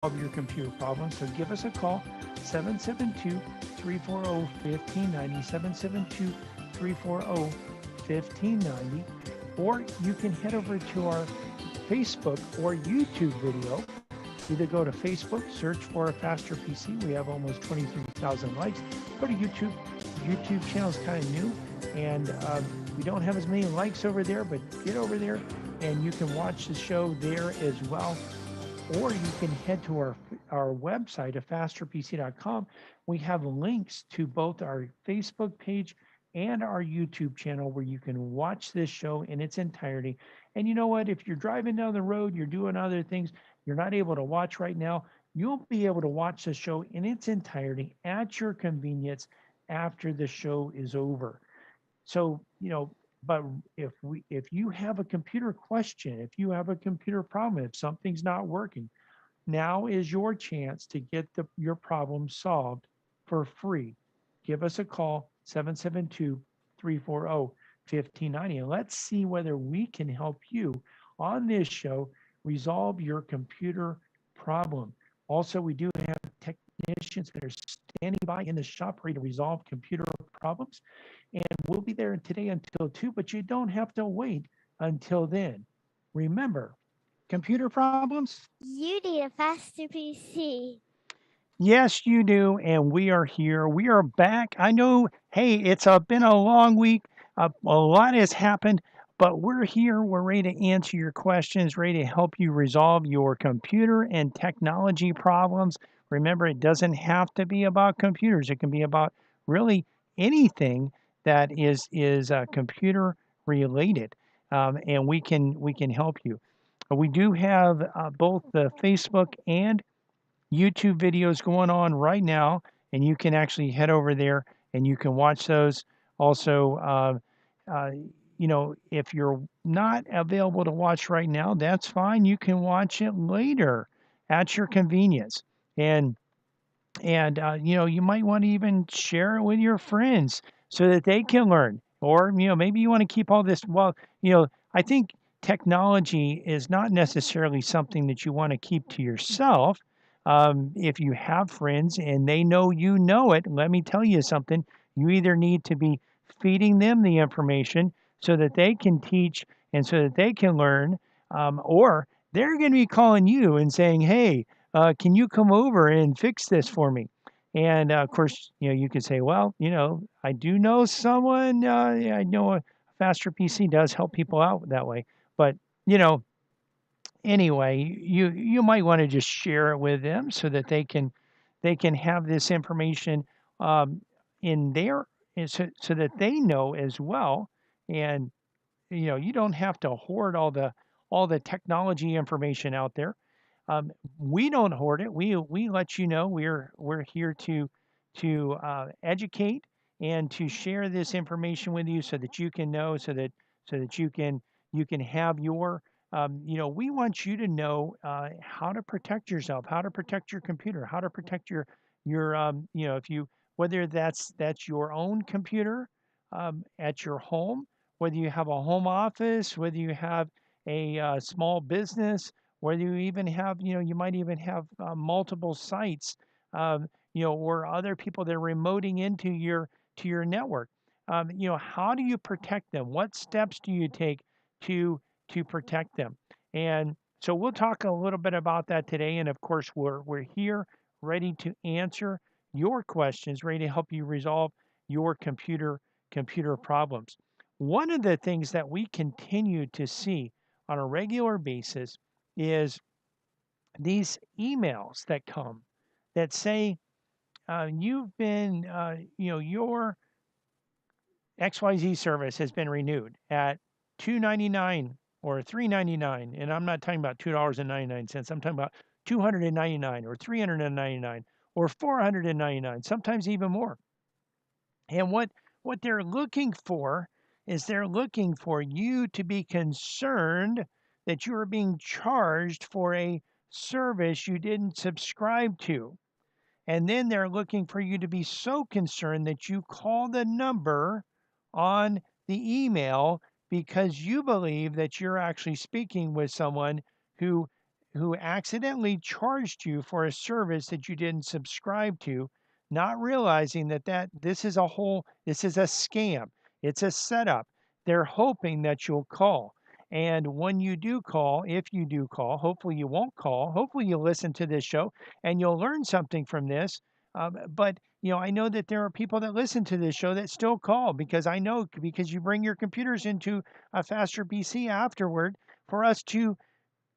your computer problems. So give us a call, 772-340-1590, 772-340-1590, or you can head over to our Facebook or YouTube video. Either go to Facebook, search for a faster PC. We have almost 23,000 likes. Go to YouTube. YouTube channel is kind of new, and we don't have as many likes over there, but get over there and you can watch the show there as well. Or you can head to our website at fasterpc.com. We have links to both our Facebook page and our YouTube channel where you can watch this show in its entirety. And you know what? If you're driving down the road, you're doing other things, you're not able to watch right now, you'll be able to watch the show in its entirety at your convenience after the show is over. So, but if you have a computer question, if you have a computer problem, if something's not working, now is your chance to get your problem solved for free. Give us a call, 772-340-1590, and let's see whether we can help you on this show resolve your computer problem. Also, we do have technicians that are standing by in the shop ready to resolve computer problems. And we'll be there today until 2, but you don't have to wait until then. Remember, computer problems? You need a faster PC. Yes, you do. And we are here. We are back. I know, hey, it's been a long week. A lot has happened, but we're here. We're ready to answer your questions, ready to help you resolve your computer and technology problems. Remember, it doesn't have to be about computers. It can be about really anything that is computer related, and we can help you. We do have both the Facebook and YouTube videos going on right now, and you can actually head over there and you can watch those. Also, uh, if you're not available to watch right now, that's fine. You can watch it later at your convenience. And you might want to even share it with your friends so that they can learn. Or maybe you want to keep all this. Well, I think technology is not necessarily something that you want to keep to yourself. If you have friends and they know it, let me tell you something. You either need to be feeding them the information so that they can teach and so that they can learn, or they're going to be calling you and saying, "Hey, can you come over and fix this for me?" And of course, you could say, well, I do know someone. Yeah, I know a faster PC does help people out that way. But you know, anyway, you might want to just share it with them so that they can have this information um, in their so that they know as well. And you don't have to hoard all the technology information out there. We don't hoard it. We let you know we're here to educate and to share this information with you so that you can know so that you can have your we want you to know how to protect yourself, how to protect your computer, how to protect your if you whether that's your own computer at your home, whether you have a home office, whether you have a small business, whether you even have, you might even have multiple sites, or other people that are remoting into your network. How do you protect them? What steps do you take to to protect them? And so we'll talk a little bit about that today. And of course, we're here ready to answer your questions, ready to help you resolve your computer problems. One of the things that we continue to see on a regular basis is these emails that come that say you've been, your XYZ service has been renewed at 299 or 399, and I'm not talking about $2.99. I'm talking about 299 or 399 or 499, sometimes even more. And what they're looking for is they're looking for you to be concerned that you are being charged for a service you didn't subscribe to. And then they're looking for you to be so concerned that you call the number on the email because you believe that you're actually speaking with someone who who accidentally charged you for a service that you didn't subscribe to, not realizing that this is a scam. It's a setup. They're hoping that you'll call. And when you do call, if you do call, hopefully you won't call. Hopefully you listen to this show and you'll learn something from this. But I know that there are people that listen to this show that still call because I know because you bring your computers into a faster PC afterward for us to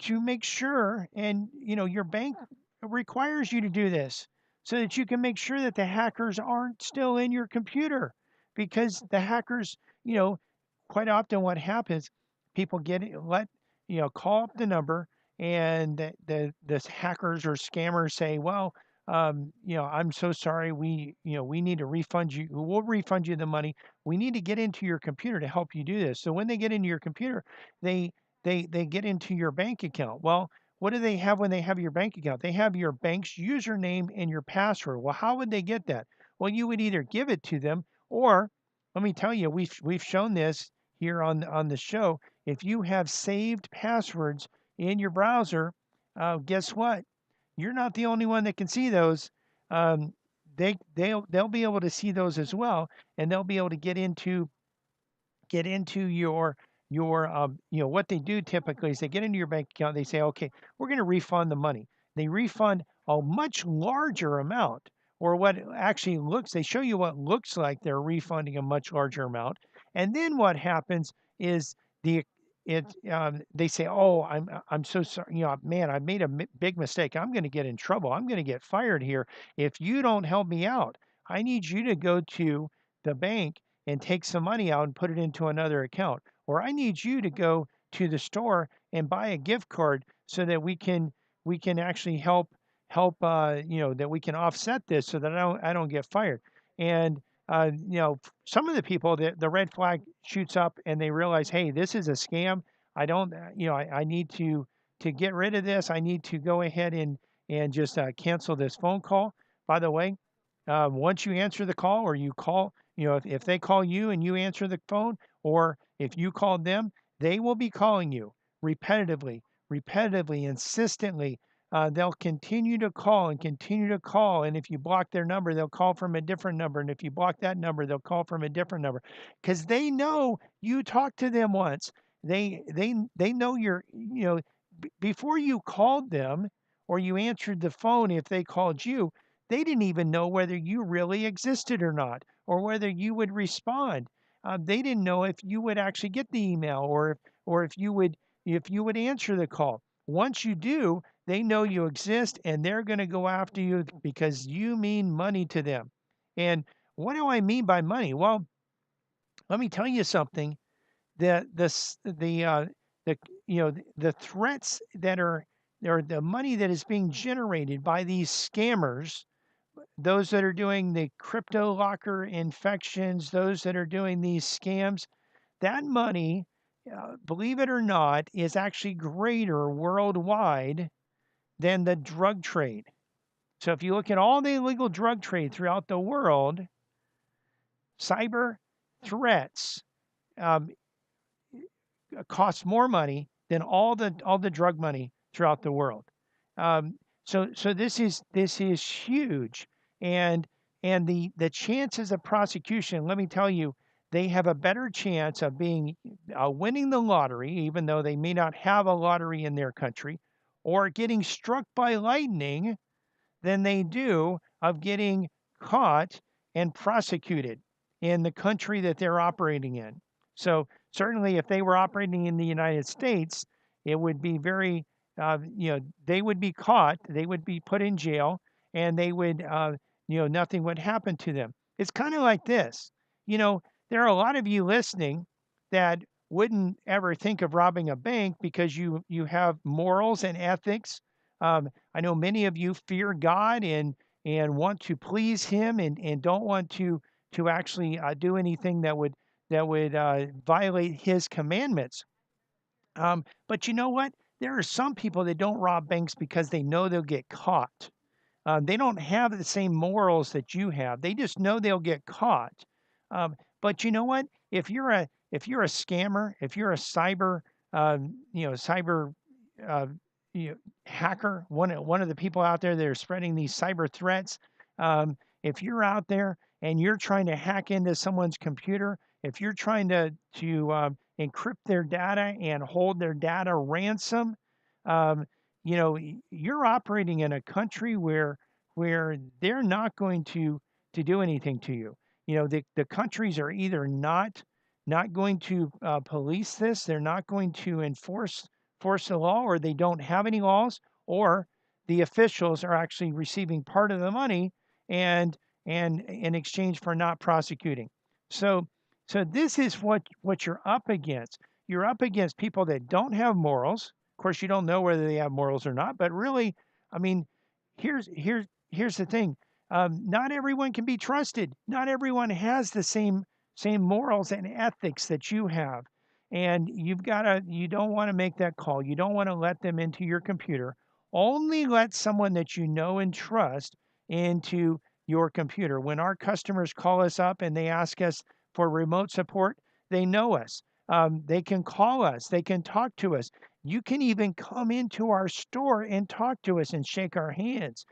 make sure, and your bank requires you to do this so that you can make sure that the hackers aren't still in your computer, because the hackers, you know quite often what happens, people call up the number, and the hackers or scammers say, well, I'm so sorry, we need to refund you, we'll refund you the money, we need to get into your computer to help you do this. So when they get into your computer, they they get into your bank account. Well, what do they have when they have your bank account? They have your bank's username and your password. Well, how would they get that? Well, you would either give it to them, or let me tell you, we've shown this here on the show. If you have saved passwords in your browser, guess what? You're not the only one that can see those. Um, they'll be able to see those as well, and they'll be able to get into what they do typically is they get into your bank account, they say, okay, we're going to refund the money. They refund a much larger amount, or what actually looks, they show you what looks like they're refunding a much larger amount. And then what happens is the it they say, oh, I'm so sorry, man, I made a big mistake, I'm going to get in trouble, I'm going to get fired here if you don't help me out. I need you to go to the bank and take some money out and put it into another account. Or I need you to go to the store and buy a gift card so that we can actually help that we can offset this so that I don't get fired. And some of the people, the red flag shoots up and they realize, hey, this is a scam. I don't I need to get rid of this. I need to go ahead and just cancel this phone call. By the way, once you answer the call, or you call, if they call you and you answer the phone, or if you called them, they will be calling you repetitively, repetitively, insistently. They'll continue to call and continue to call. And if you block their number, they'll call from a different number. And if you block that number, they'll call from a different number, because they know you talked to them once. They know before you called them or you answered the phone, if they called you, they didn't even know whether you really existed or not, or whether you would respond. They didn't know if you would actually get the email, or if you would answer the call. Once you do, they know you exist, and they're going to go after you because you mean money to them. And what do I mean by money? Well, let me tell you something. The threats that are, or the money that is being generated by these scammers, those that are doing the crypto locker infections, those that are doing these scams, that money, believe it or not, is actually greater worldwide than the drug trade. So if you look at all the illegal drug trade throughout the world, cyber threats um, cost more money than all the drug money throughout the world. So this is huge, and the chances of prosecution. Let me tell you, they have a better chance of being winning the lottery, even though they may not have a lottery in their country, or getting struck by lightning, than they do of getting caught and prosecuted in the country that they're operating in. So certainly, if they were operating in the United States, it would be very, they would be caught, they would be put in jail, and they would, nothing would happen to them. It's kind of like this. You know, there are a lot of you listening that wouldn't ever think of robbing a bank because you have morals and ethics. I know many of you fear God and want to please Him, and don't want to actually do anything that would violate His commandments. But you know what? There are some people that don't rob banks because they know they'll get caught. They don't have the same morals that you have. They just know they'll get caught. But you know what? If you're a scammer, if you're a cyber, cyber uh, hacker, one of the people out there that are spreading these cyber threats. If you're out there and you're trying to hack into someone's computer, if you're trying to encrypt their data and hold their data ransom, um, you're operating in a country where they're not going to do anything to you. The countries are either not going to police this, they're not going to enforce the law, or they don't have any laws, or the officials are actually receiving part of the money and in exchange for not prosecuting. So so this is what you're up against. You're up against people that don't have morals. Of course, you don't know whether they have morals or not, but really, I mean, here's the thing. Not everyone can be trusted. Not everyone has the same morals and ethics that you have. And you don't want to make that call. You don't want to let them into your computer. Only let someone that you know and trust into your computer. When our customers call us up and they ask us for remote support, they know us. They can call us, they can talk to us. You can even come into our store and talk to us and shake our hands.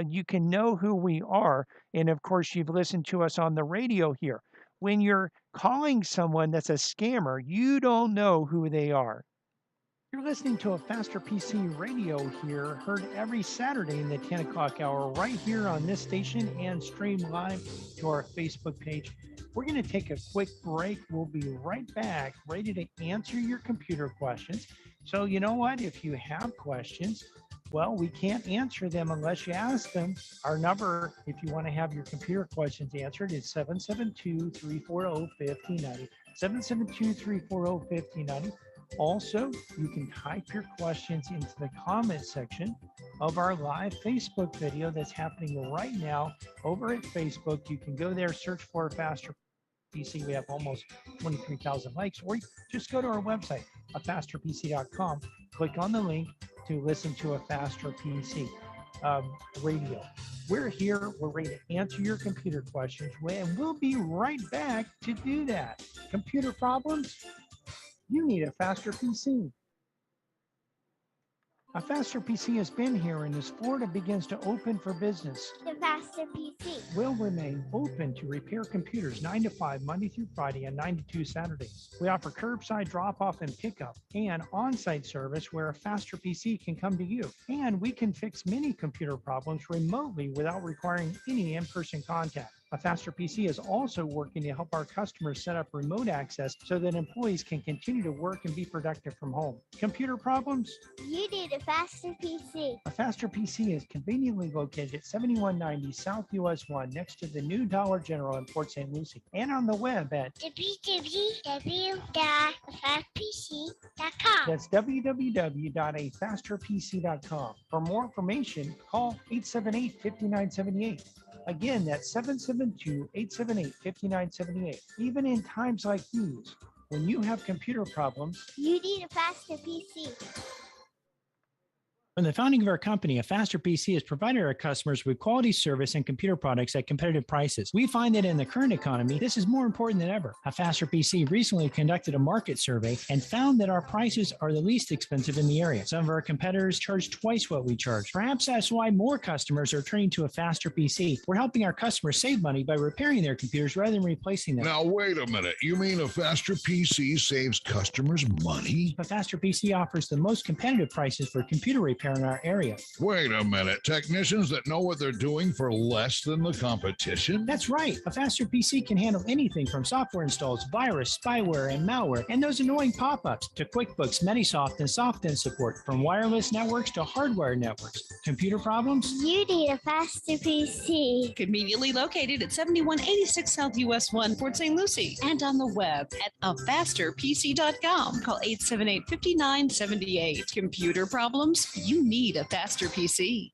You can know who we are. And of course, you've listened to us on the radio here. When you're calling someone that's a scammer, you don't know who they are. You're listening to a Faster PC radio here, heard every Saturday in the 10 o'clock hour, right here on this station and stream live to our Facebook page. We're going to take a quick break. We'll be right back, ready to answer your computer questions. So, you know what? If you have questions, well, we can't answer them unless you ask them. Our number, if you want to have your computer questions answered, is 772-340-1590. 772-340-1590. Also, you can type your questions into the comment section of our live Facebook video that's happening right now over at Facebook. You can go there, search for Faster PC. We have almost 23,000 likes, or just go to our website, afasterpc.com, click on the link to listen to a Faster PC radio. We're here, we're ready to answer your computer questions, and we'll be right back to do that. Computer problems? You need a Faster PC. A Faster PC has been here, and as Florida begins to open for business, The Faster PC will remain open to repair computers 9 to 5 Monday through Friday and 9 to 2 Saturdays. We offer curbside drop-off and pickup and on-site service where a Faster PC can come to you. And we can fix many computer problems remotely without requiring any in-person contact. A Faster PC is also working to help our customers set up remote access so that employees can continue to work and be productive from home. Computer problems? You need a Faster PC. A Faster PC is conveniently located at 7190 South US 1 next to the new Dollar General in Port St. Lucie, and on the web at www.afastpc.com. That's www.afasterpc.com. For more information, call 878-5978. Again, that's 772-878-5978. Even in times like these, when you have computer problems, You need a Faster PC. From the founding of our company, a Faster PC has provided our customers with quality service and computer products at competitive prices. We find that in the current economy, this is more important than ever. A Faster PC recently conducted a market survey and found that our prices are the least expensive in the area. Some of our competitors charge twice what we charge. Perhaps that's why more customers are turning to a Faster PC. We're helping our customers save money by repairing their computers rather than replacing them. Now, wait a minute. You mean a Faster PC saves customers money? A Faster PC offers the most competitive prices for computer repair in our area. Wait a minute. Technicians that know what they're doing for less than the competition? That's right. A Faster PC can handle anything from software installs, virus, spyware, and malware, and those annoying pop-ups to QuickBooks, Metisoft, and SoftIn support, from wireless networks to hardware networks. Computer problems? You need a Faster PC. Conveniently located at 7186 South US 1, Port St. Lucie, and on the web at afasterpc.com. Call 878-5978. Computer problems? You need a Faster PC.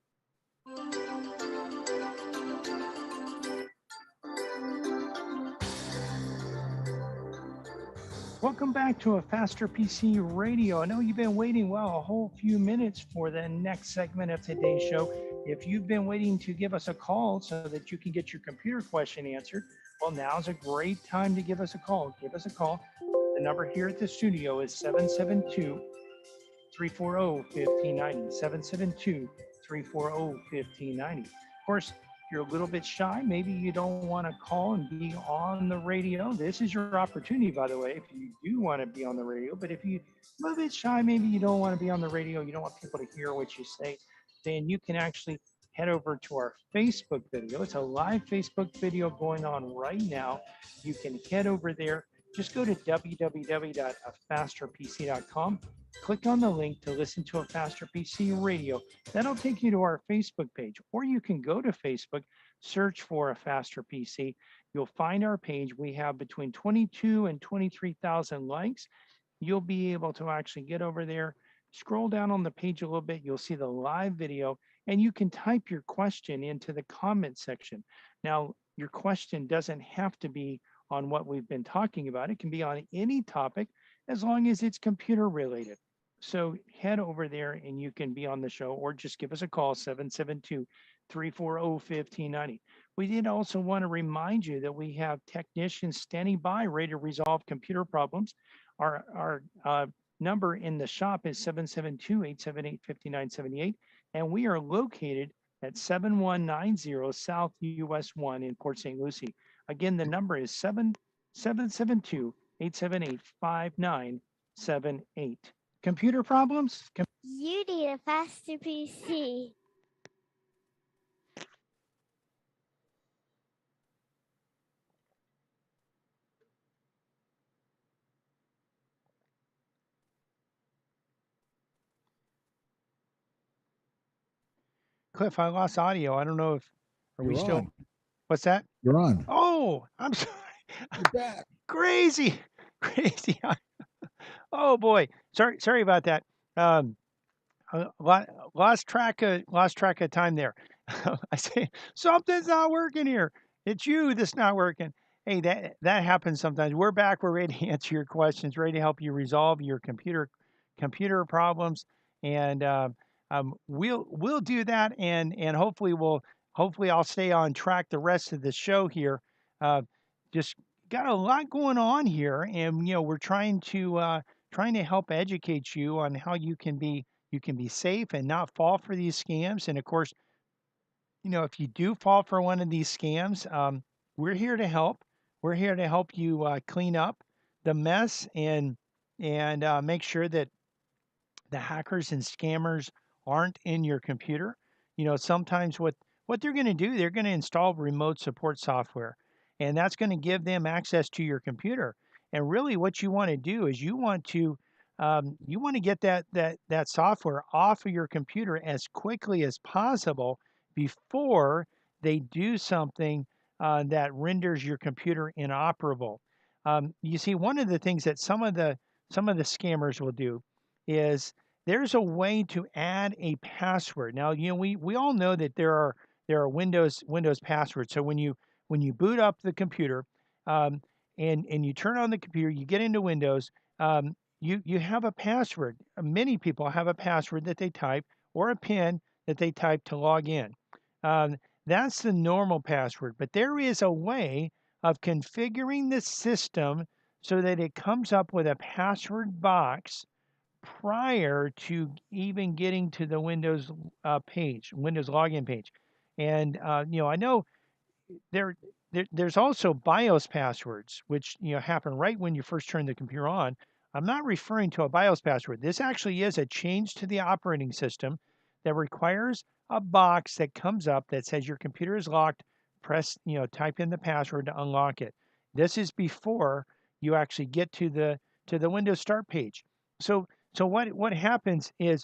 welcome back to a Faster PC radio. I know you've been waiting, a whole few minutes for the next segment of today's show. If you've been waiting to give us a call so that you can get your computer question answered, well, now's a great time to give us a call. Give us a call. The number here at the studio is 772 340-1590, 772-340-1590. Of course, if you're a little bit shy, maybe you don't want to call and be on the radio. This is your opportunity, by the way, if you do want to be on the radio. But if you're a little bit shy, maybe you don't want to be on the radio, you don't want people to hear what you say, then you can actually head over to our Facebook video. It's a live Facebook video going on right now. You can head over there. Just go to www.afasterpc.com. Click on the link to listen to a Faster PC radio. That'll take you to our Facebook page, or you can go to Facebook, search for a Faster PC. You'll find our page. We have between 22 and 23,000 likes. You'll be able to actually get over there, scroll down on the page a little bit. You'll see the live video, and you can type your question into the comment section. Now, your question doesn't have to be on what we've been talking about. It can be on any topic as long as it's computer related. So head over there and you can be on the show, or just give us a call, 772-340-1590. We did also want to remind you that we have technicians standing by ready to resolve computer problems. Our number in the shop is 772-878-5978, and we are located at 7190 South US 1 in Port St. Lucie. Again, the number is 772-878-5978. Computer problems? You need a faster PC. Cliff, I lost audio. I don't know if, are we You're still, on. what's that? You're on. Oh, I'm sorry. You're back. Crazy. Oh boy. Sorry about that. Lost track of time there. I say something's not working here. It's you that's not working. Hey, that happens sometimes. We're back. We're ready to answer your questions, ready to help you resolve your computer problems, and we'll do that, and hopefully I'll stay on track the rest of the show here. Just got a lot going on here, and we're trying to help educate you on how you can be safe and not fall for these scams. And of course, if you do fall for one of these scams, we're here to help. We're here to help you clean up the mess and make sure that the hackers and scammers aren't in your computer. Sometimes what they're going to do, they're going to install remote support software, and that's going to give them access to your computer. And really, what you want to do is you want to get that software off of your computer as quickly as possible before they do something that renders your computer inoperable. You see, one of the things that some of the scammers will do is there's a way to add a password. Now, we all know that there are Windows passwords. So when you boot up the computer and you turn on the computer, you get into Windows, you have a password. Many people have a password that they type, or a PIN that they type to log in. That's the normal password, but there is a way of configuring the system so that it comes up with a password box prior to even getting to the Windows Windows login page. And I know there's also BIOS passwords, which happen right when you first turn the computer on. I'm not referring to a BIOS password. This actually is a change to the operating system that requires a box that comes up that says your computer is locked. Press, type in the password to unlock it. This is before you actually get to the Windows Start page. So what happens is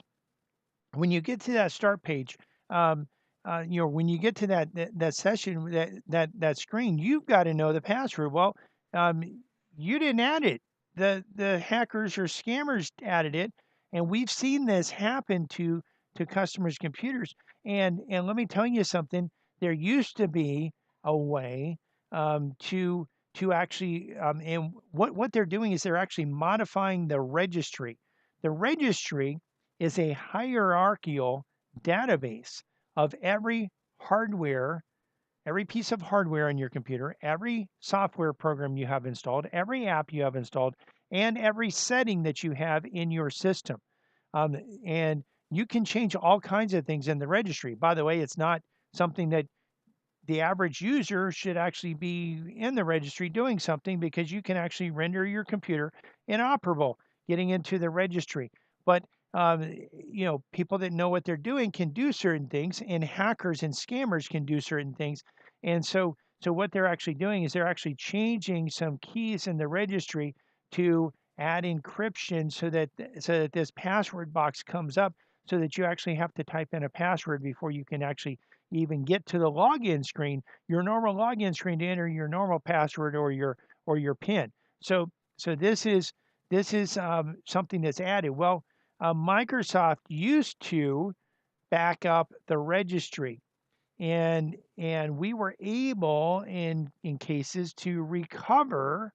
when you get to that start page, when you get to that session, that screen, you've got to know the password. Well, you didn't add it. The hackers or scammers added it, and we've seen this happen to customers' computers. And let me tell you something. There used to be a way to actually, and what they're doing is they're actually modifying the registry. The registry is a hierarchical database of every piece of hardware in your computer, every software program you have installed, every app you have installed, and every setting that you have in your system. Um, and you can change all kinds of things in the registry. By the way, it's not something that the average user should actually be in the registry doing something, because you can actually render your computer inoperable getting into the registry. But people that know what they're doing can do certain things, and hackers and scammers can do certain things. And so what they're actually doing is they're actually changing some keys in the registry to add encryption, so that this password box comes up, so that you actually have to type in a password before you can actually even get to the login screen, your normal login screen, to enter your normal password or your PIN. So this is something that's added. Well, Microsoft used to back up the registry, and we were able in cases to recover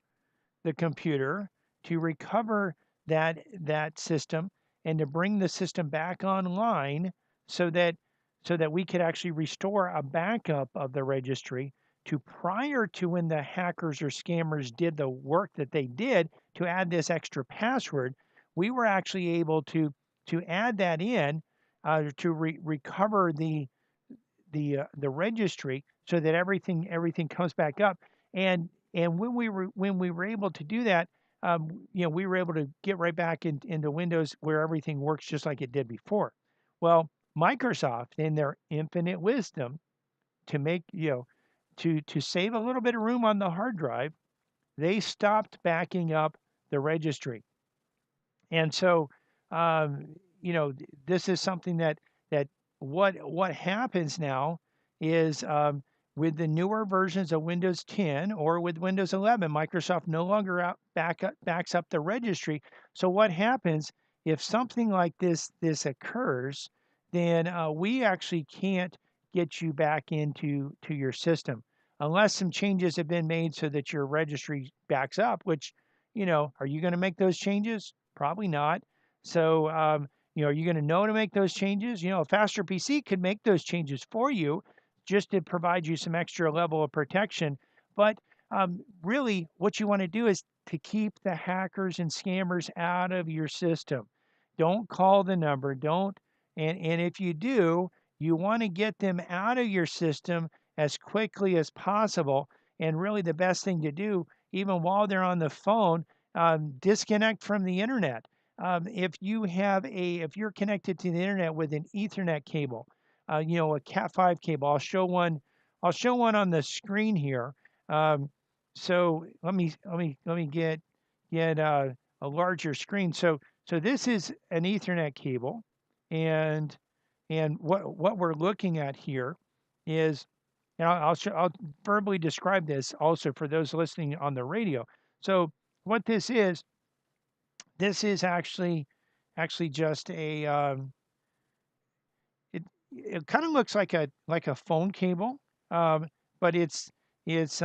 the computer, to recover that system, and to bring the system back online, so that we could actually restore a backup of the registry to prior to when the hackers or scammers did the work that they did to add this extra password. We were actually able to add that in, to recover the registry, so that everything comes back up. And when we were able to do that, we were able to get right back into Windows, where everything works just like it did before. Well, Microsoft, in their infinite wisdom, to make to save a little bit of room on the hard drive, they stopped backing up the registry. And so, this is something that what happens now is, with the newer versions of Windows 10 or with Windows 11, Microsoft no longer backs up the registry. So what happens if something like this occurs? Then we actually can't get you back to your system unless some changes have been made so that your registry backs up. Which, are you going to make those changes? Probably not. So, are you going to know to make those changes? A faster PC could make those changes for you, just to provide you some extra level of protection. But really, what you want to do is to keep the hackers and scammers out of your system. Don't call the number. Don't. And if you do, you want to get them out of your system as quickly as possible. And really, the best thing to do, even while they're on the phone, disconnect from the internet. If you're connected to the internet with an Ethernet cable, a Cat5 cable. I'll show one on the screen here. So let me get a larger screen. So this is an Ethernet cable, and what we're looking at here is, and I'll verbally describe this also for those listening on the radio. So what this is actually just a, it kind of looks like a phone cable, um, but it's it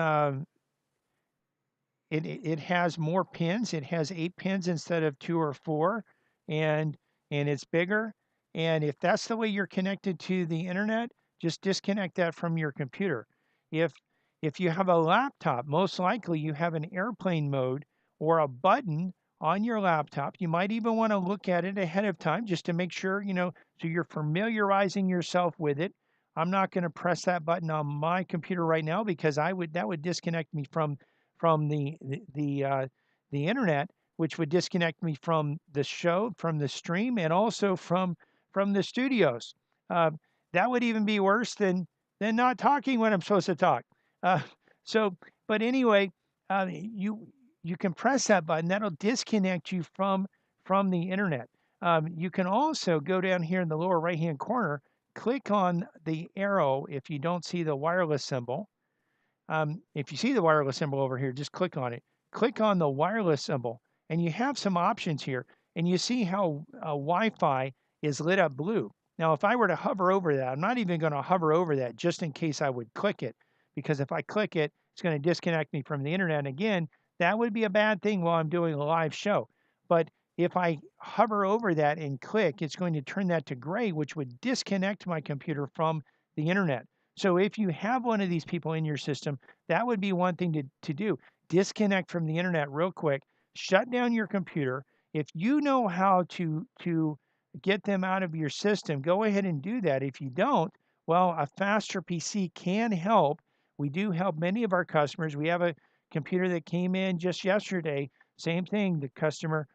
has more pins. It has 8 pins instead of 2 or 4, and it's bigger. And if that's the way you're connected to the internet, just disconnect that from your computer. If if you have a laptop, most likely you have an airplane mode or a button on your laptop. You might even want to look at it ahead of time just to make sure, so you're familiarizing yourself with it. I'm not going to press that button on my computer right now, because that would disconnect me from the internet, which would disconnect me from the show, from the stream, and also from the studios. Uh, that would even be worse than not talking when I'm supposed to talk. Uh, so, but anyway, you can press that button. That'll disconnect you from the internet. You can also go down here in the lower right hand corner, click on the arrow if you don't see the wireless symbol. If you see the wireless symbol over here, just click on it. Click on the wireless symbol, and you have some options here. And you see how Wi-Fi is lit up blue. Now, if I were to hover over that, I'm not even going to hover over that just in case I would click it, because if I click it, it's going to disconnect me from the internet. And again, that would be a bad thing while I'm doing a live show. But if I hover over that and click, it's going to turn that to gray, which would disconnect my computer from the internet. So if you have one of these people in your system, that would be one thing to do. Disconnect from the internet real quick, shut down your computer. If you know how to get them out of your system, go ahead and do that. If you don't, well, a faster PC can help. We do help many of our customers. We have a computer that came in just yesterday. Same thing. The customer,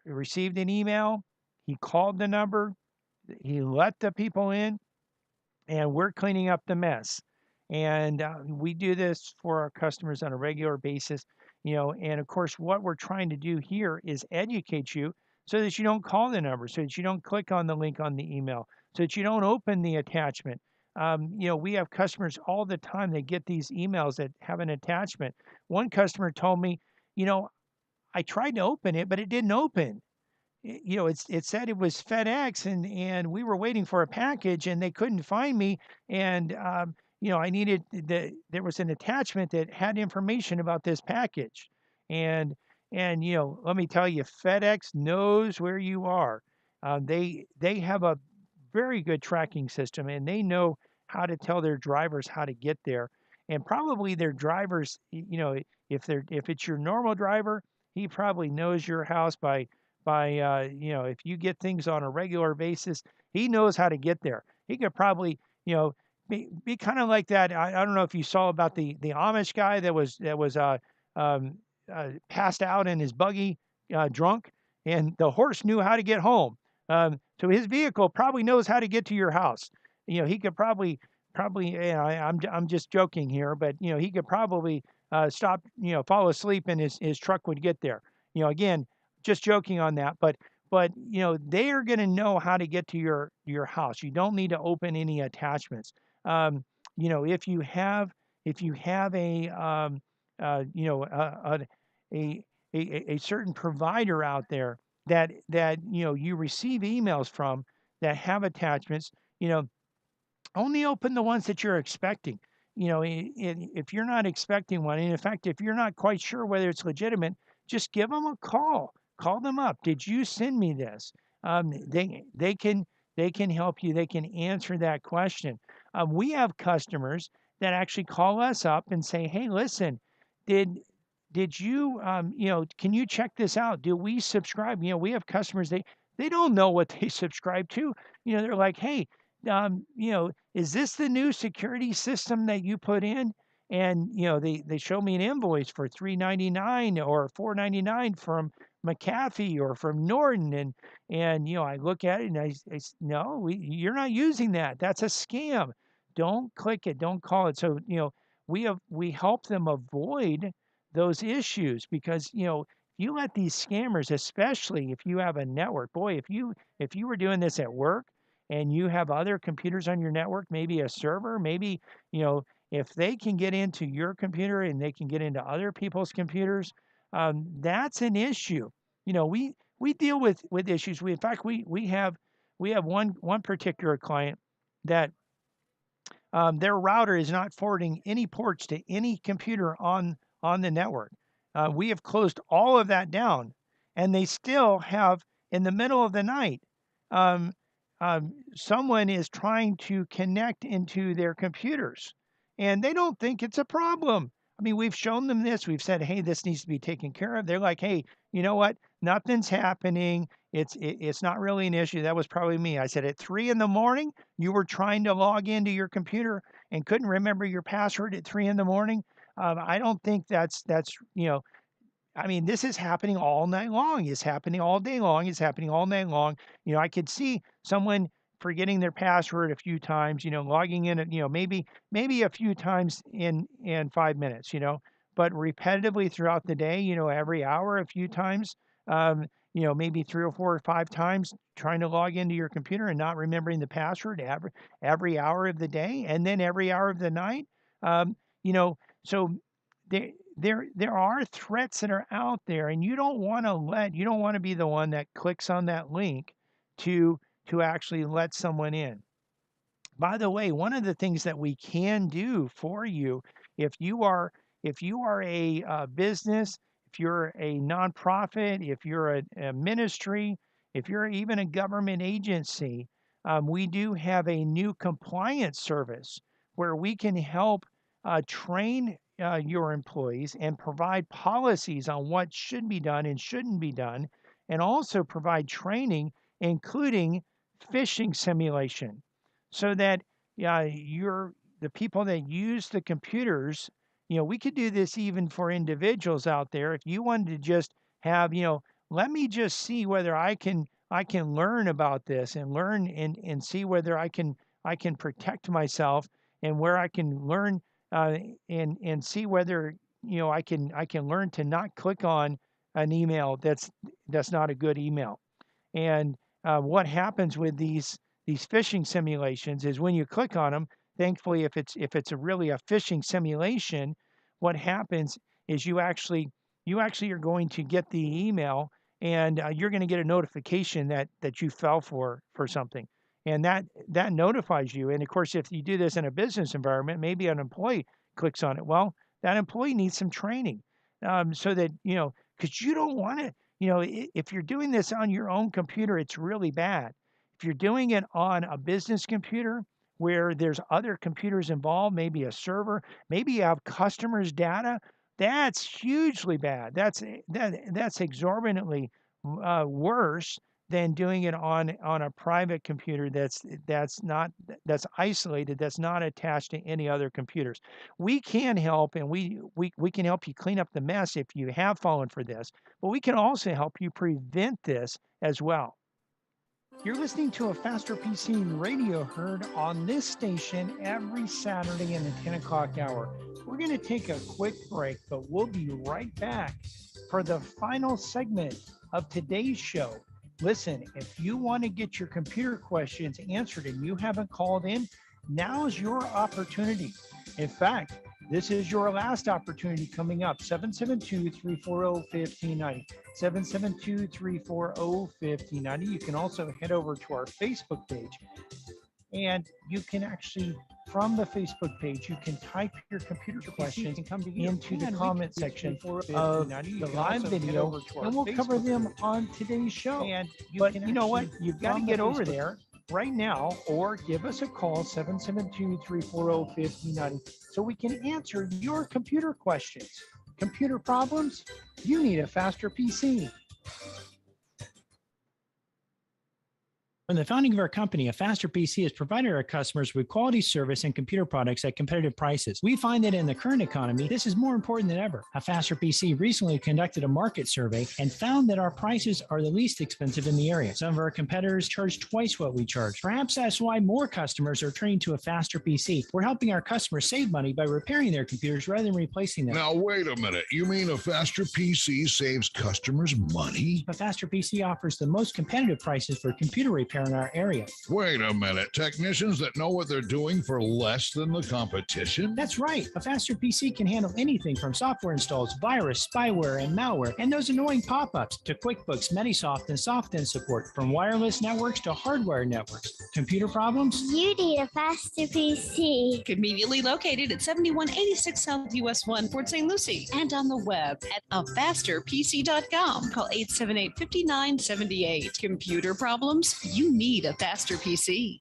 received an email. He called the number. He let the people in, and we're cleaning up the mess. And we do this for our customers on a regular basis, and of course, what we're trying to do here is educate you so that you don't call the number, so that you don't click on the link on the email, so that you don't open the attachment. We have customers all the time. They get these emails that have an attachment. One customer told me, I tried to open it, but it didn't open. It said it was FedEx, and we were waiting for a package, and they couldn't find me. And I needed there was an attachment that had information about this package. And let me tell you, FedEx knows where you are. They have a very good tracking system, and they know how to tell their drivers how to get there. And probably their drivers, if it's your normal driver, he probably knows your house by if you get things on a regular basis, he knows how to get there. He could probably be kind of like that. I don't know if you saw about the Amish guy that was passed out in his buggy, drunk, and the horse knew how to get home. So his vehicle probably knows how to get to your house. He could probably I'm just joking here, but he could probably stop, fall asleep, and his truck would get there. Again, just joking on that, but they are going to know how to get to your house. You don't need to open any attachments. If you have a a certain provider out there that you receive emails from that have attachments, only open the ones that you're expecting. If you're not expecting one, and in fact, if you're not quite sure whether it's legitimate, just give them a call. Call them up. Did you send me this? They can help you. They can answer that question. We have customers that actually call us up and say, "Hey, listen, did you can you check this out? Do we subscribe?" We have customers, they don't know what they subscribe to. They're like, "Hey, is this the new security system that you put in?" And they show me an invoice for $3.99 or $4.99 from McAfee or from Norton, and I look at it and no, you're not using that. That's a scam. Don't click it. Don't call it. So we help them avoid those issues, because you let these scammers, especially if you have a network, boy, if you were doing this at work and you have other computers on your network, maybe a server, maybe if they can get into your computer and they can get into other people's computers, that's an issue. We deal with issues. In fact, we have one particular client that their router is not forwarding any ports to any computer on the network. We have closed all of that down, and they still have, in the middle of the night, um, someone is trying to connect into their computers, and they don't think it's a problem. I mean, we've shown them this. We've said, "Hey, this needs to be taken care of." They're like, "Hey, you know what? Nothing's happening. It's not really an issue." That was probably me. I said, "At 3 in the morning, you were trying to log into your computer and couldn't remember your password at 3 in the morning." I don't think I mean, this is happening all night long. It's happening all day long. It's happening all night long. I could see someone forgetting their password a few times, logging in at, maybe a few times in 5 minutes, but repetitively throughout the day, every hour, a few times, maybe 3 or 4 or 5 times trying to log into your computer and not remembering the password every hour of the day, and then every hour of the night. So there are threats that are out there, and you don't want to be the one that clicks on that link to actually let someone in. By the way, one of the things that we can do for you, if you are a business, if you're a nonprofit, if you're a ministry, if you're even a government agency, we do have a new compliance service where we can help train your employees and provide policies on what should be done and shouldn't be done, and also provide training including phishing simulation, so that the people that use the computers, we could do this even for individuals out there. If you wanted to just have, let me just see whether I can learn about this and learn and see whether I can protect myself, and where I can learn and see whether I can learn to not click on an email that's not a good email. And what happens with these phishing simulations is when you click on them, thankfully, if it's really a phishing simulation, what happens is you actually are going to get the email, and you're going to get a notification that you fell for something, and that notifies you. And of course, if you do this in a business environment, maybe an employee clicks on it. Well, that employee needs some training, so that because you don't want to. If you're doing this on your own computer, it's really bad. If you're doing it on a business computer where there's other computers involved, maybe a server, maybe you have customers' data, that's hugely bad. That's exorbitantly worse than doing it on a private computer that's isolated, that's not attached to any other computers. We can help, and we can help you clean up the mess if you have fallen for this, but we can also help you prevent this as well. You're listening to a Faster PC radio heard on this station every Saturday in the 10 o'clock hour. We're going to take a quick break, but we'll be right back for the final segment of today's show. Listen, if you want to get your computer questions answered and you haven't called in, now's your opportunity. In fact, this is your last opportunity coming up. 772-340-1590. 772-340-1590. You can also head over to our Facebook page, and you can actually, from the Facebook page, you can type your computer questions and come into the comment section of the live video, and we'll cover them on today's show. But you know what? You've got to get over there right now, or give us a call, 772-340-1590, so we can answer your computer questions. Computer problems? You need a faster PC. From the founding of our company, a faster PC has provided our customers with quality service and computer products at competitive prices. We find that in the current economy, this is more important than ever. A faster PC recently conducted a market survey and found that our prices are the least expensive in the area. Some of our competitors charge twice what we charge. Perhaps that's why more customers are turning to a faster PC. We're helping our customers save money by repairing their computers rather than replacing them. Now, wait a minute. You mean a faster PC saves customers money? A faster PC offers the most competitive prices for computer repair in our area. Wait a minute. Technicians that know what they're doing for less than the competition? That's right. A faster PC can handle anything from software installs, virus, spyware, and malware, and those annoying pop-ups, to QuickBooks, Metisoft, and SoftIn support, from wireless networks to hardware networks. Computer problems? You need a faster PC. Conveniently located at 7186 South US 1, Fort St. Lucie, and on the web at afasterpc.com. Call 878-5978. Computer problems? You need a faster PC.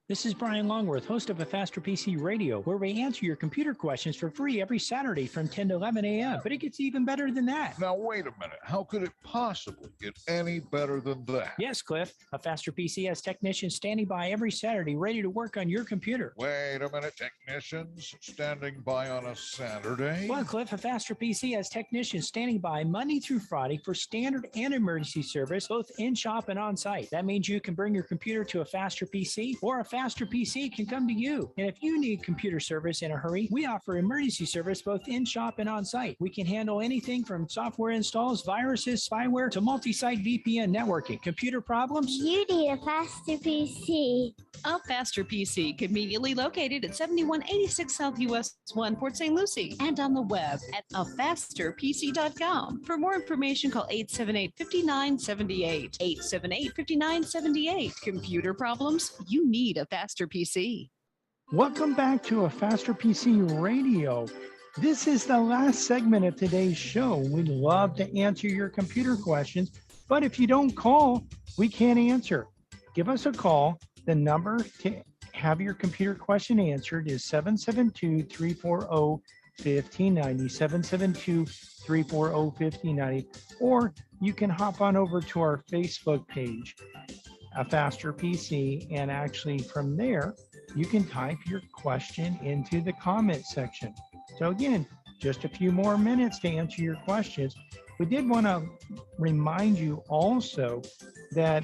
This is Brian Longworth, host of A Faster PC Radio, where we answer your computer questions for free every Saturday from 10 to 11 a.m. But it gets even better than that. Now, wait a minute. How could it possibly get any better than that? Yes, Cliff. A Faster PC has technicians standing by every Saturday ready to work on your computer. Wait a minute. Technicians standing by on a Saturday? Well, Cliff, A Faster PC has technicians standing by Monday through Friday for standard and emergency service, both in-shop and on-site. That means you can bring your computer to A Faster PC, or A Faster PC can come to you. And if you need computer service in a hurry, we offer emergency service both in-shop and on-site. We can handle anything from software installs, viruses, spyware, to multi-site VPN networking. Computer problems? You need a faster PC. A Faster PC, conveniently located at 7186 South US 1, Fort St. Lucie, and on the web at afasterpc.com. For more information, call 878-5978. 878-5978. Computer problems? You need a faster PC. Welcome back to a Faster PC Radio. This is the last segment of today's show. We'd love to answer your computer questions, but if you don't call, we can't answer. Give us a call. The number to have your computer question answered is 772-340-1590, 772-340-1590, or you can hop on over to our Facebook page. a faster PC, and actually from there, you can type your question into the comment section. So again, just a few more minutes to answer your questions. We did want to remind you also that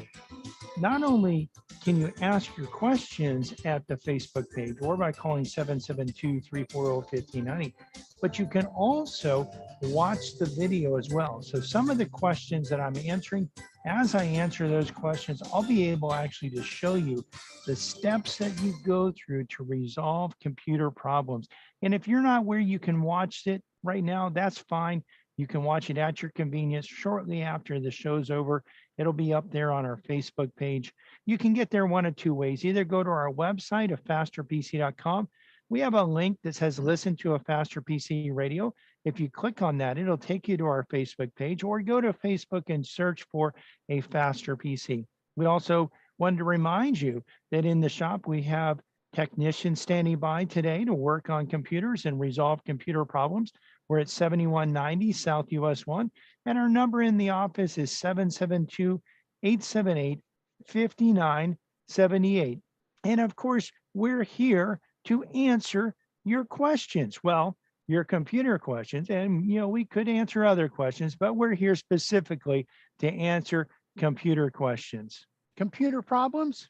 not only can you ask your questions at the Facebook page or by calling 772-340-1590, but you can also watch the video as well. So some of the questions that I'm answering, as I answer those questions, I'll be able actually to show you the steps that you go through to resolve computer problems. And if you're not where you can watch it right now, that's fine. You can watch it at your convenience shortly after the show's over. It'll be up there on our Facebook page. You can get there one of two ways. Either go to our website, afasterpc.com. We have a link that says listen to a faster PC radio. If you click on that, it'll take you to our Facebook page, or go to Facebook and search for a faster PC. We also wanted to remind you that in the shop, we have technicians standing by today to work on computers and resolve computer problems. We're at 7190 South US 1, and our number in the office is 772-878-5978. And of course, we're here to answer your questions. Well, your computer questions, and we could answer other questions, but we're here specifically to answer computer questions. Computer problems?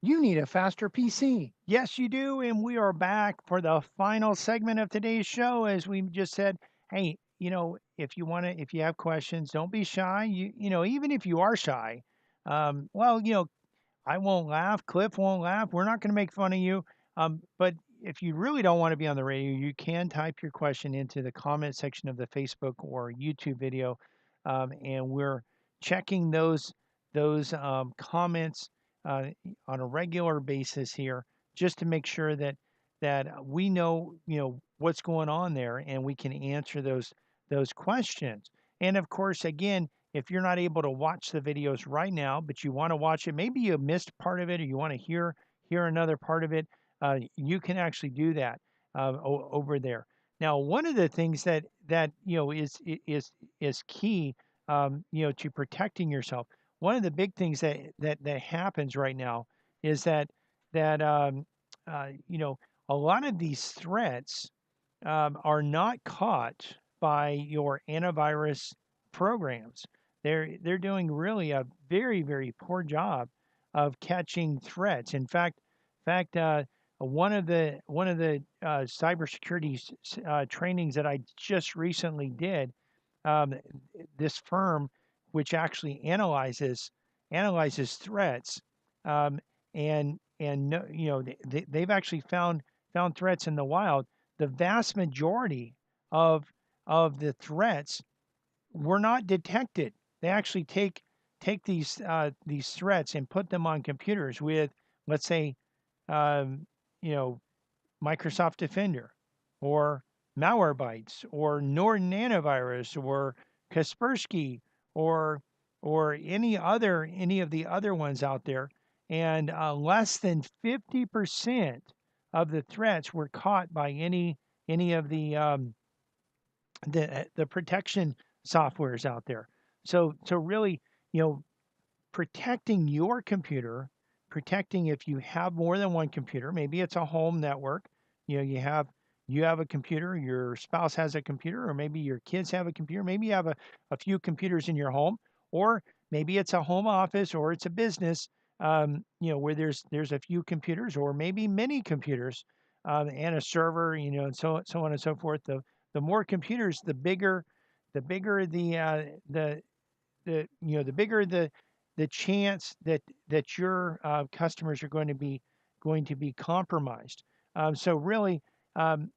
You need a faster PC. Yes, you do. And we are back for the final segment of today's show. As we just said, hey, if you have questions, don't be shy. Even if you are shy, I won't laugh. Cliff won't laugh. We're not going to make fun of you. But if you really don't want to be on the radio, you can type your question into the comment section of the Facebook or YouTube video, and we're checking those comments on a regular basis here, just to make sure that we know what's going on there, and we can answer those questions. And of course, again, if you're not able to watch the videos right now, but you want to watch it, maybe you missed part of it, or you want to hear another part of it, you can actually do that over there. Now, one of the things that is key, to protecting yourself. One of the big things that happens right now is that a lot of these threats are not caught by your antivirus programs. They're doing really a very, very poor job of catching threats. In fact, one of the cybersecurity trainings that I just recently did, um, this firm, which actually analyzes threats, um, and they've actually found threats in the wild. The vast majority of the threats were not detected. They actually take these threats and put them on computers with, let's say, um, you know, Microsoft Defender, or Malwarebytes, or Norton Antivirus, or Kaspersky, or any of the other ones out there, and less than 50% of the threats were caught by any of the protection softwares out there. So really, you know, protecting your computer, protecting if you have more than one computer, maybe it's a home network, you have a computer, your spouse has a computer, or maybe your kids have a computer, maybe you have a few computers in your home, or maybe it's a home office, or it's a business, where there's a few computers, or maybe many computers, and a server, and so on and so forth. The more computers, the bigger the bigger the chance that your customers are going to be compromised. So really, um,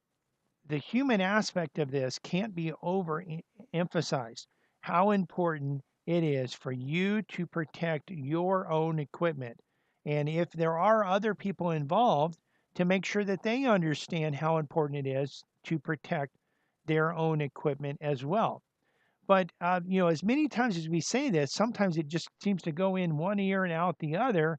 the human aspect of this can't be overemphasized. How important it is for you to protect your own equipment, and if there are other people involved, to make sure that they understand how important it is to protect their own equipment as well. But as many times as we say this, sometimes it just seems to go in one ear and out the other.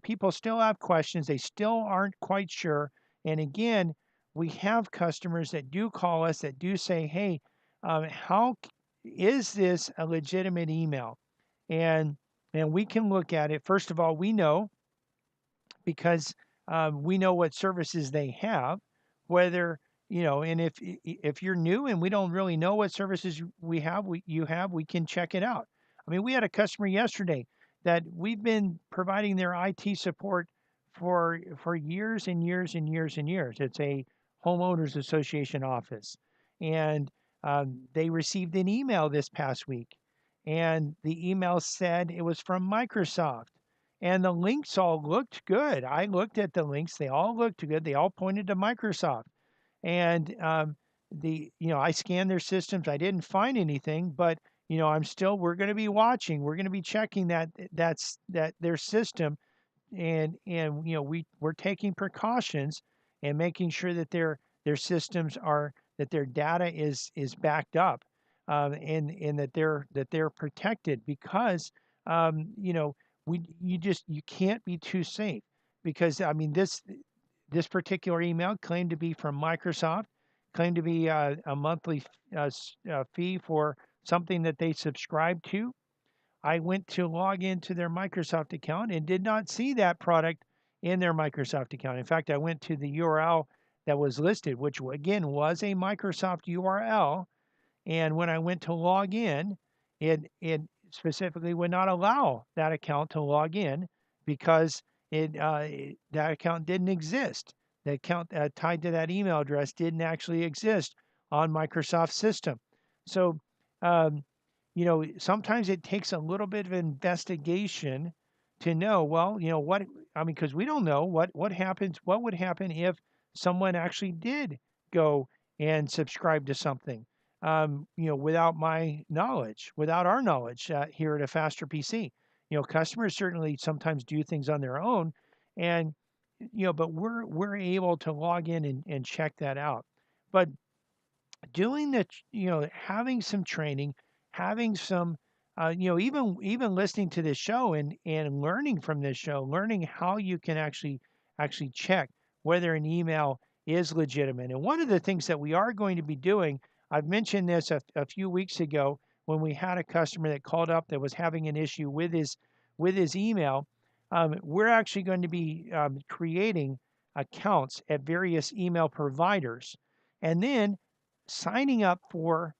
People still have questions; they still aren't quite sure. And again, we have customers that do call us that do say, "Hey, how is this a legitimate email?" And and we can look at it. First of all, we know because we know what services they have, whether and if you're new and we don't really know what services you have, we can check it out. I mean, we had a customer yesterday that we've been providing their IT support for years and years and years and years. It's a homeowners association office, and they received an email this past week, and the email said it was from Microsoft, and the links all looked good. I looked at the links; they all looked good. They all pointed to Microsoft, and I scanned their systems. I didn't find anything, but we're going to be watching. We're going to be checking that their system, and we're taking precautions and making sure that their systems are that their data is backed up, and that they're protected because you can't be too safe, because I mean this particular email claimed to be from Microsoft, claimed to be a monthly fee for something that they subscribe to. I went to log into their Microsoft account and did not see that product in their Microsoft account. In fact, I went to the URL that was listed, which again was a Microsoft URL. And when I went to log in, it specifically would not allow that account to log in because that account didn't exist. The account tied to that email address didn't actually exist on Microsoft system. So um, sometimes it takes a little bit of investigation to know, well, what I mean, because we don't know what would happen if someone actually did go and subscribe to something, without my knowledge, without our knowledge here at a Faster PC. Customers certainly sometimes do things on their own, and but we're able to log in and check that out. But doing the having some training, having some even listening to this show and learning from this show, learning how you can actually check whether an email is legitimate. And one of the things that we are going to be doing, I've mentioned this a few weeks ago when we had a customer that called up that was having an issue with his email. We're actually going to be creating accounts at various email providers, and then signing up for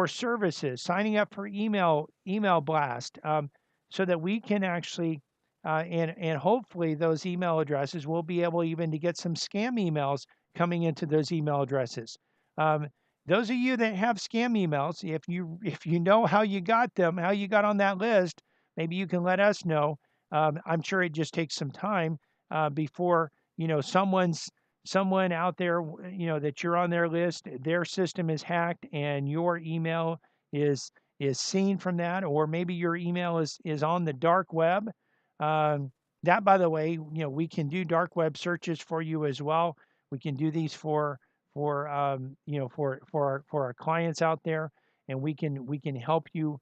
services, signing up for email blast, so that we can actually and hopefully those email addresses will be able even to get some scam emails coming into those email addresses. Um, those of you that have scam emails, if you know how you got them, how you got on that list, maybe you can let us know. I'm sure it just takes some time before someone out there, that you're on their list, their system is hacked and your email is is seen from that, or maybe your email is on the dark web. That, by the way, we can do dark web searches for you as well. We can do these for our clients out there, and we can help you,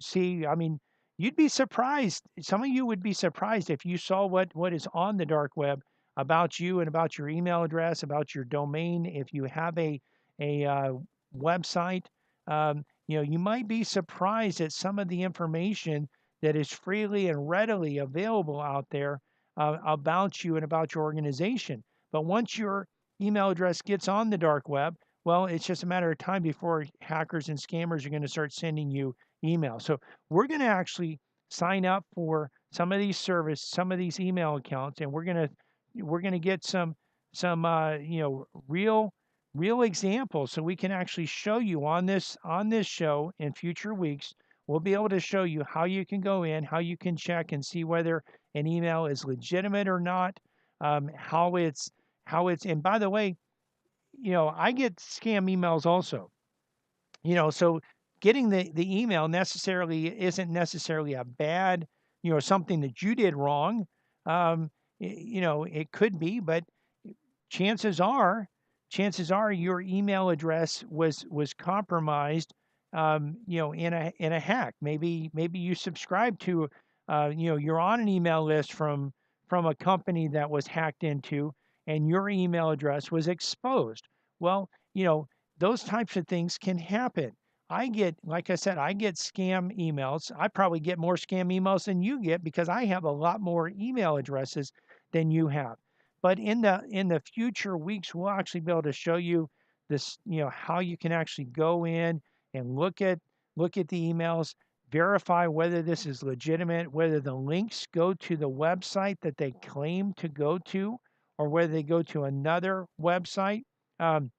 see. I mean, you'd be surprised. Some of you would be surprised if you saw what is on the dark web about you and about your email address, about your domain. If you have a website, you might be surprised at some of the information that is freely and readily available out there about you and about your organization. But once your email address gets on the dark web, well, it's just a matter of time before hackers and scammers are going to start sending you emails. So we're going to actually sign up for some of these email accounts, and we're going to get some real examples, so we can actually show you on this show in future weeks. We'll be able to show you how you can go in, how you can check and see whether an email is legitimate or not, how it's and by the way, I get scam emails also. So getting the email necessarily isn't necessarily a bad, something that you did wrong. It could be, but chances are chances are your email address was compromised, in a hack. Maybe you subscribe to, you're on an email list from a company that was hacked into, and your email address was exposed. Well, those types of things can happen. I get, like I said, I get scam emails. I probably get more scam emails than you get because I have a lot more email addresses than you have. But in the future weeks, we'll actually be able to show you this, how you can actually go in and look at the emails, verify whether this is legitimate, whether the links go to the website that they claim to go to, or whether they go to another website. Um,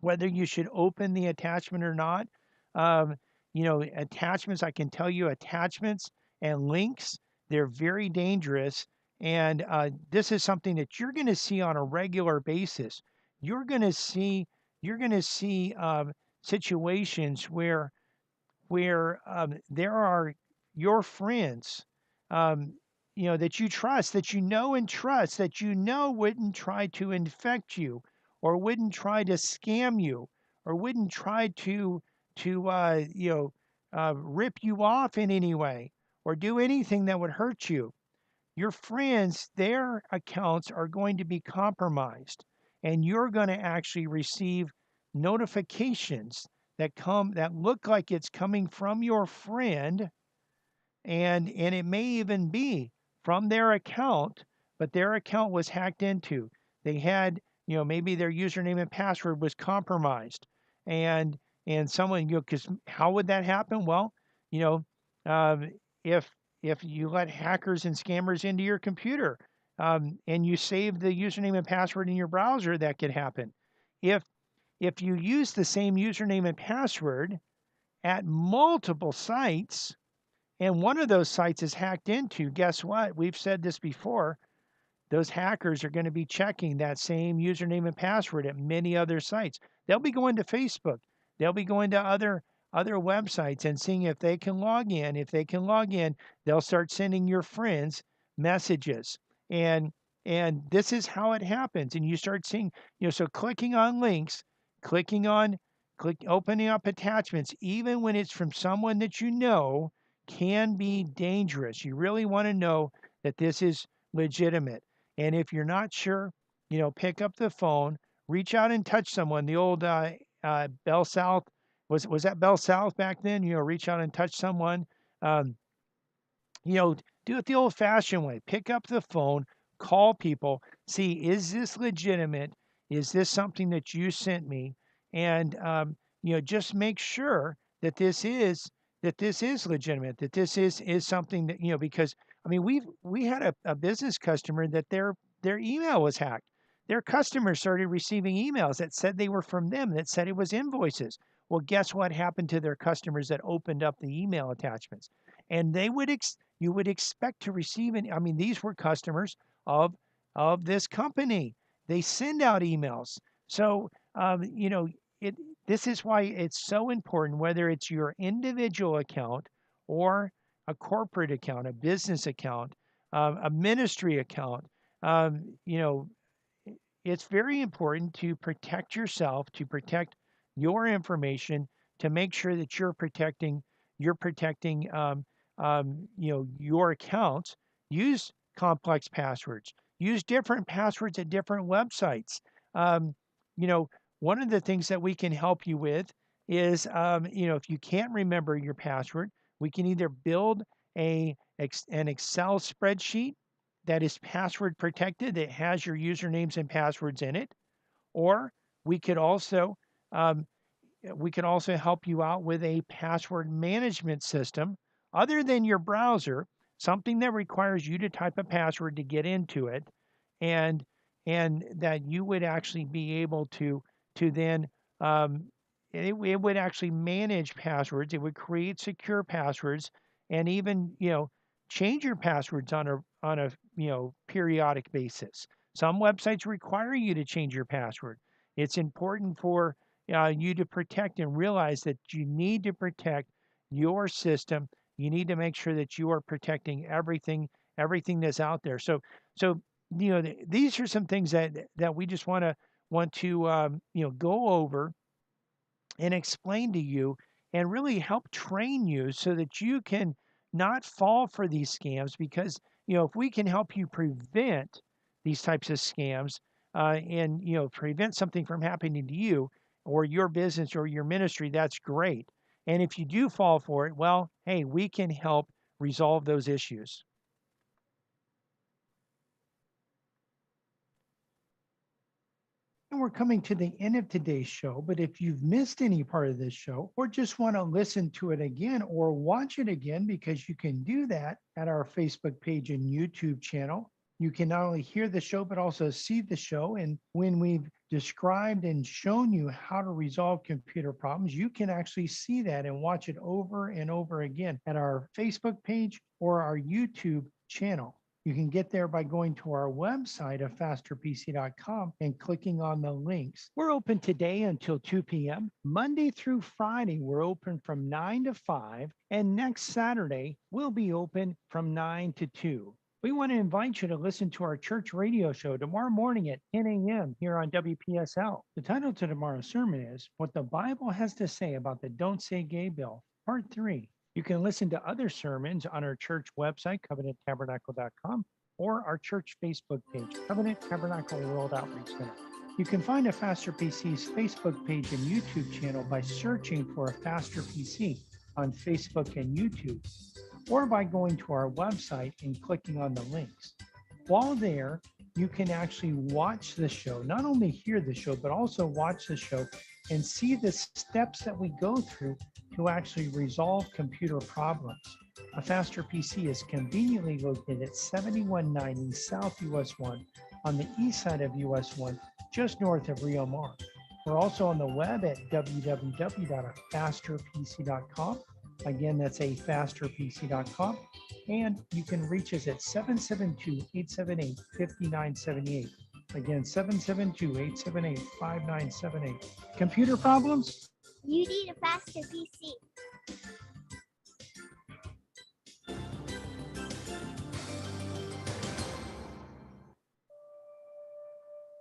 whether you should open the attachment or not. Um, attachments, I can tell you attachments and links, they're very dangerous. And this is something that you're going to see on a regular basis. You're going to see, you're going to see situations where there are your friends, um, that you trust, that you know and trust, that you know wouldn't try to infect you, or wouldn't try to scam you, or wouldn't try to rip you off in any way, or do anything that would hurt you. Your friends, their accounts are going to be compromised, and you're going to actually receive notifications that look like it's coming from your friend, and it may even be from their account, but their account was hacked into. They had, maybe their username and password was compromised, and someone, because how would that happen? Well, you know, um, if you let hackers and scammers into your computer, and you save the username and password in your browser, that could happen. If you use the same username and password at multiple sites, and one of those sites is hacked into, guess what? We've said this before. Those hackers are going to be checking that same username and password at many other sites. They'll be going to Facebook. They'll be going to other websites and seeing if they can log in. If they can log in, they'll start sending your friends messages. And this is how it happens. And you start seeing, so clicking on links, clicking on opening up attachments, even when it's from someone that you know, can be dangerous. You really want to know that this is legitimate. And if you're not sure, pick up the phone, reach out and touch someone. The old Bell South, was that Bell South back then? Reach out and touch someone. Um, do it the old-fashioned way. Pick up the phone, call people, see, is this legitimate? Is this something that you sent me? And just make sure that this is legitimate. That this is something that, because I mean, we had a business customer that their email was hacked. Their customers started receiving emails that said they were from them, that said it was invoices. Well, guess what happened to their customers that opened up the email attachments? And you would expect to receive it. I mean, these were customers of this company. They send out emails. So, it this is why it's so important, whether it's your individual account or a corporate account, a business account, a ministry account. Um, you know, it's very important to protect yourself, to protect your information, to make sure that you're protecting your accounts. Use complex passwords. Use different passwords at different websites. Um, you know, one of the things that we can help you with is, if you can't remember your password, we can either build an Excel spreadsheet that is password protected, that has your usernames and passwords in it, or we could also um, we could also help you out with a password management system other than your browser, something that requires you to type a password to get into it, and that you would actually be able to then um, it would actually manage passwords. It would create secure passwords, and even change your passwords on a periodic basis. Some websites require you to change your password. It's important for you to protect and realize that you need to protect your system. You need to make sure that you are protecting everything that's out there. So these are some things that we just want to go over and explain to you, and really help train you so that you can not fall for these scams. Because if we can help you prevent these types of scams, and prevent something from happening to you, or your business or your ministry, that's great. And if you do fall for it, well, hey, we can help resolve those issues. And we're coming to the end of today's show, but if you've missed any part of this show or just want to listen to it again or watch it again, because you can do that at our Facebook page and YouTube channel. You can not only hear the show, but also see the show. And when we've described and shown you how to resolve computer problems, you can actually see that and watch it over and over again at our Facebook page or our YouTube channel. You can get there by going to our website of fasterpc.com and clicking on the links. We're open today until 2 p.m. Monday through Friday, we're open from 9 to 5. And next Saturday, we'll be open from 9 to 2. We want to invite you to listen to our church radio show tomorrow morning at 10 a.m. here on WPSL. The title to tomorrow's sermon is What the Bible Has to Say About the Don't Say Gay Bill, Part 3. You can listen to other sermons on our church website, covenanttabernacle.com, or our church Facebook page, Covenant Tabernacle World Outreach Center. You can find a Faster PC's Facebook page and YouTube channel by searching for a Faster PC on Facebook and YouTube, or by going to our website and clicking on the links. While there, you can actually watch the show, not only hear the show, but also watch the show and see the steps that we go through to actually resolve computer problems. A Faster PC is conveniently located at 7190 South US 1 on the east side of US 1, just north of Rio Mar. We're also on the web at www.afasterpc.com. Again, that's afasterpc.com. And you can reach us at 772-878-5978. Again, 772-878-5978. Computer problems? You need a faster PC.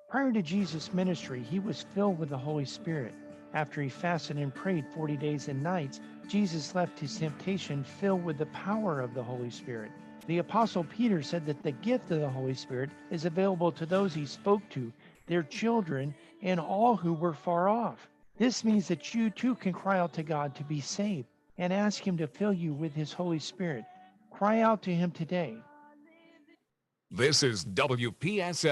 Prior to Jesus' ministry, he was filled with the Holy Spirit. After he fasted and prayed 40 days and nights, Jesus left his temptation filled with the power of the Holy Spirit. The Apostle Peter said that the gift of the Holy Spirit is available to those he spoke to, their children, and all who were far off. This means that you too can cry out to God to be saved and ask him to fill you with his Holy Spirit. Cry out to him today. This is WPSL.